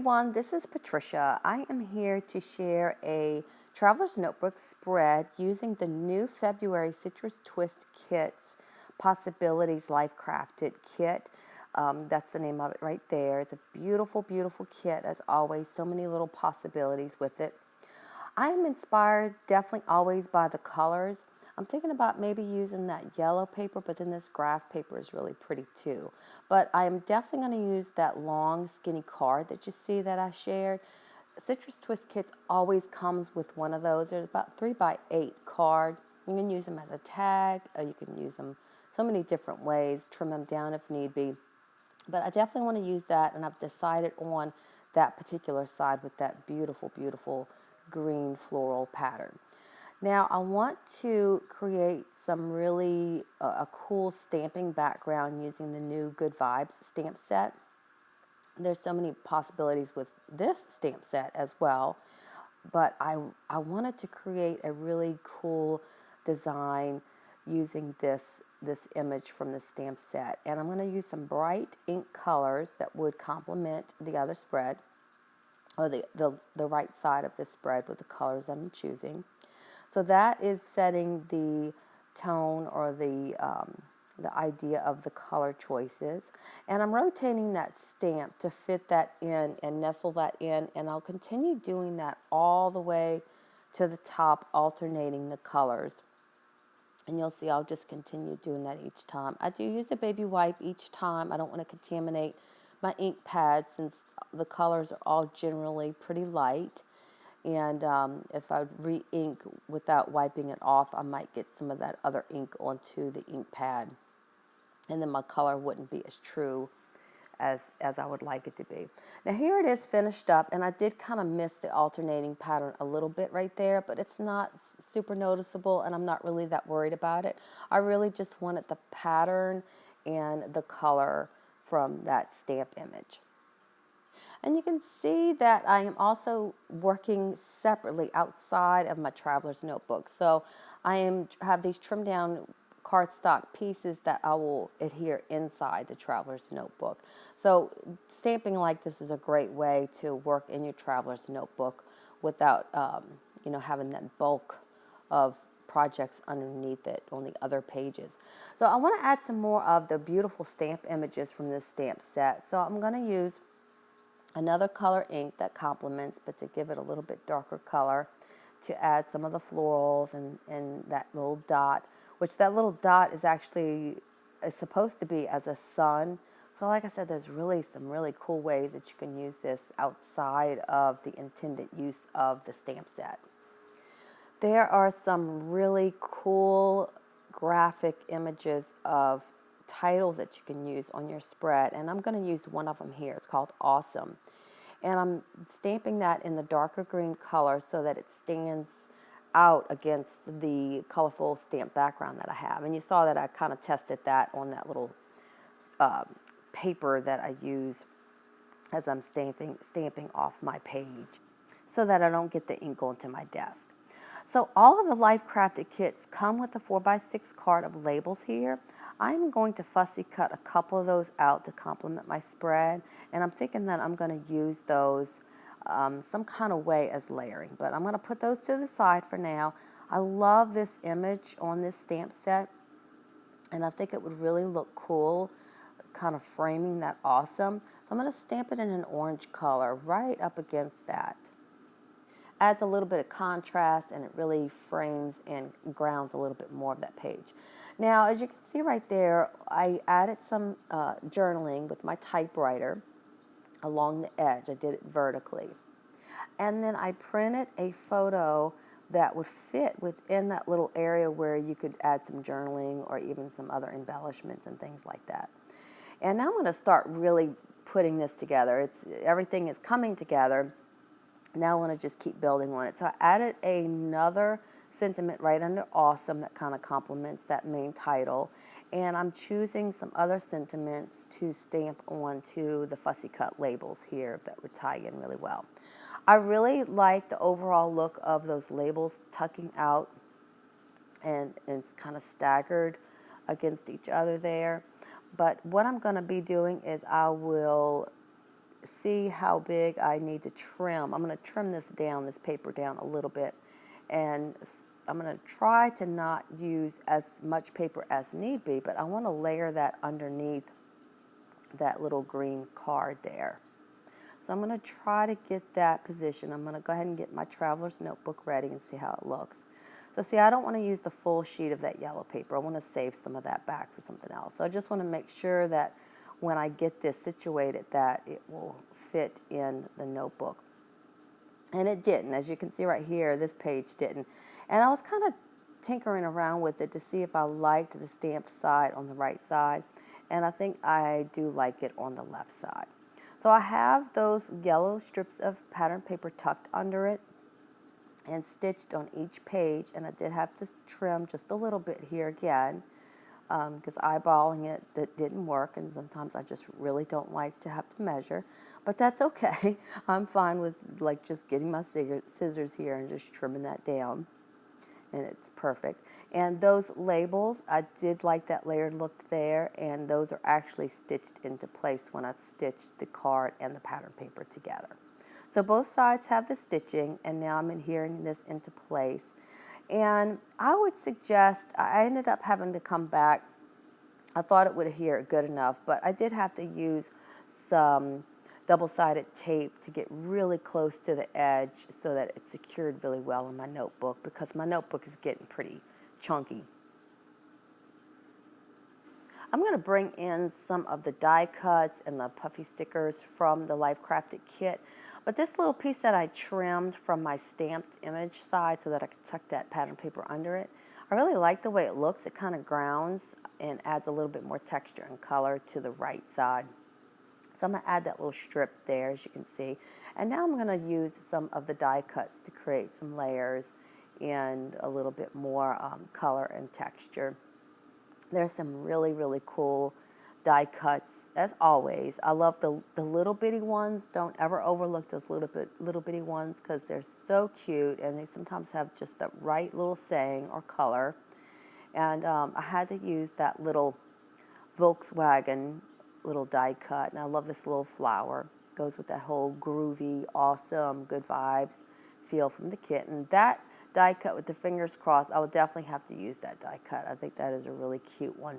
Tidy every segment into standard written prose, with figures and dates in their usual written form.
everyone, this is Patricia. I am here to share a Traveler's Notebook spread using the new February Citrus Twist Kits Possibilities Life Crafted Kit. That's the name of it right there. It's a beautiful, beautiful kit as always. So many little possibilities with it. I am inspired definitely always by the colors. I'm thinking about maybe using that yellow paper, but then this graph paper is really pretty too. But I am definitely going to use that long skinny card that you see that I shared. Citrus Twist Kits always comes with one of those. There's about 3x8 card. You can use them as a tag, or you can use them so many different ways, trim them down if need be. But I definitely want to use that, and I've decided on that particular side with that beautiful, beautiful green floral pattern. Now I want to create some really a cool stamping background using the new Good Vibes stamp set. There's so many possibilities with this stamp set as well, but I wanted to create a really cool design using this image from the stamp set, and I'm going to use some bright ink colors that would complement the other spread, or the right side of the spread with the colors I'm choosing. So that is setting the tone, or the idea of the color choices. And I'm rotating that stamp to fit that in and nestle that in, and I'll continue doing that all the way to the top, alternating the colors. And you'll see I'll just continue doing that each time. I do use a baby wipe each time. I don't want to contaminate my ink pad since the colors are all generally pretty light. And if I re-ink without wiping it off, I might get some of that other ink onto the ink pad. And then my color wouldn't be as true as I would like it to be. Now here it is finished up, and I did kind of miss the alternating pattern a little bit right there, but it's not super noticeable, and I'm not really that worried about it. I really just wanted the pattern and the color from that stamp image. And you can see that I am also working separately outside of my Traveler's Notebook. So I have these trimmed down cardstock pieces that I will adhere inside the Traveler's Notebook. So stamping like this is a great way to work in your Traveler's Notebook without having that bulk of projects underneath it on the other pages. So I want to add some more of the beautiful stamp images from this stamp set. So I'm going to use another color ink that complements, but to give it a little bit darker color, to add some of the florals and that little dot, which that little dot is supposed to be as a sun. So like I said, there's really some really cool ways that you can use this outside of the intended use of the stamp set. There are some really cool graphic images of titles that you can use on your spread, and I'm going to use one of them here. It's called Awesome, and I'm stamping that in the darker green color so that it stands out against the colorful stamp background that I have. And you saw that I kind of tested that on that little paper that I use as I'm stamping off my page so that I don't get the ink onto my desk. So all of the Life Crafted kits come with a 4x6 card of labels here. I'm going to fussy cut a couple of those out to complement my spread, and I'm thinking that I'm going to use those some kind of way as layering, but I'm going to put those to the side for now. I love this image on this stamp set, and I think it would really look cool kind of framing that Awesome. So I'm going to stamp it in an orange color right up against that. Adds a little bit of contrast, and it really frames and grounds a little bit more of that page. Now, as you can see right there, I added some journaling with my typewriter along the edge. I did it vertically. And then I printed a photo that would fit within that little area where you could add some journaling or even some other embellishments and things like that. And now I'm going to start really putting this together. Everything is coming together. Now I want to just keep building on it. So I added another sentiment right under Awesome that kind of complements that main title. And I'm choosing some other sentiments to stamp onto the fussy cut labels here that would tie in really well. I really like the overall look of those labels tucking out, and it's kind of staggered against each other there. But what I'm going to be doing is I will see how big I need to trim. I'm going to trim this paper down a little bit, and I'm going to try to not use as much paper as need be, but I want to layer that underneath that little green card there. So I'm going to try to get that position. I'm going to go ahead and get my traveler's notebook ready and see how it looks. So see, I don't want to use the full sheet of that yellow paper. I want to save some of that back for something else. So I just want to make sure that when I get this situated that it will fit in the notebook. And it didn't. As you can see right here, this page didn't. And I was kind of tinkering around with it to see if I liked the stamped side on the right side. And I think I do like it on the left side. So I have those yellow strips of pattern paper tucked under it and stitched on each page. And I did have to trim just a little bit here again, because eyeballing it, that didn't work, and sometimes I just really don't like to have to measure, but that's okay. I'm fine with like just getting my scissors here and just trimming that down, and it's perfect. And those labels, I did like that layered look there, and those are actually stitched into place when I stitched the card and the pattern paper together. So both sides have the stitching, and now I'm adhering this into place. And I would suggest, I ended up having to come back. I thought it would adhere good enough, but I did have to use some double-sided tape to get really close to the edge so that it secured really well in my notebook, because my notebook is getting pretty chunky. I'm going to bring in some of the die cuts and the puffy stickers from the Life Crafted kit. But this little piece that I trimmed from my stamped image side so that I could tuck that pattern paper under it, I really like the way it looks. It kind of grounds and adds a little bit more texture and color to the right side. So I'm going to add that little strip there, as you can see. And now I'm going to use some of the die cuts to create some layers and a little bit more color and texture. There's some really, really cool die cuts, as always. I love the little bitty ones. Don't ever overlook those little bitty ones, because they're so cute, and they sometimes have just the right little saying or color. And I had to use that little Volkswagen little die cut, and I love this little flower. Goes with that whole groovy, awesome, good vibes feel from the kit. And that die cut with the fingers crossed, I would definitely have to use that die cut. I think that is a really cute one.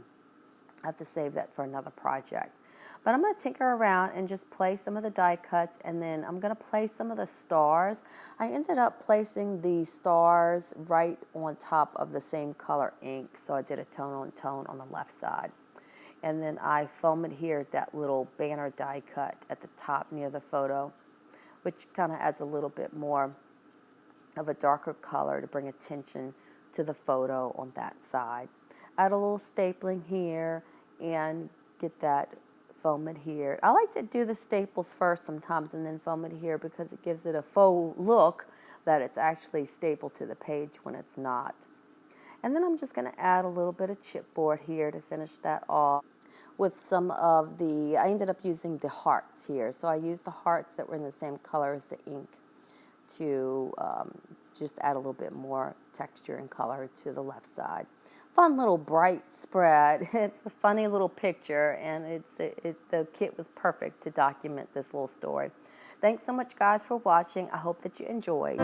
I have to save that for another project. But I'm going to tinker around and just place some of the die cuts, and then I'm going to place some of the stars. I ended up placing the stars right on top of the same color ink, so I did a tone on tone on the left side. And then I foam adhered that little banner die cut at the top near the photo, which kind of adds a little bit more of a darker color to bring attention to the photo on that side. Add a little stapling here and get that foam adhered. I like to do the staples first sometimes and then foam adhere, because it gives it a faux look that it's actually stapled to the page when it's not. And then I'm just going to add a little bit of chipboard here to finish that off with some of the, I ended up using the hearts here. So I used the hearts that were in the same color as the ink to just add a little bit more texture and color to the left side. Fun little bright spread. It's a funny little picture, and the kit was perfect to document this little story. Thanks so much, guys, for watching. I hope that you enjoyed.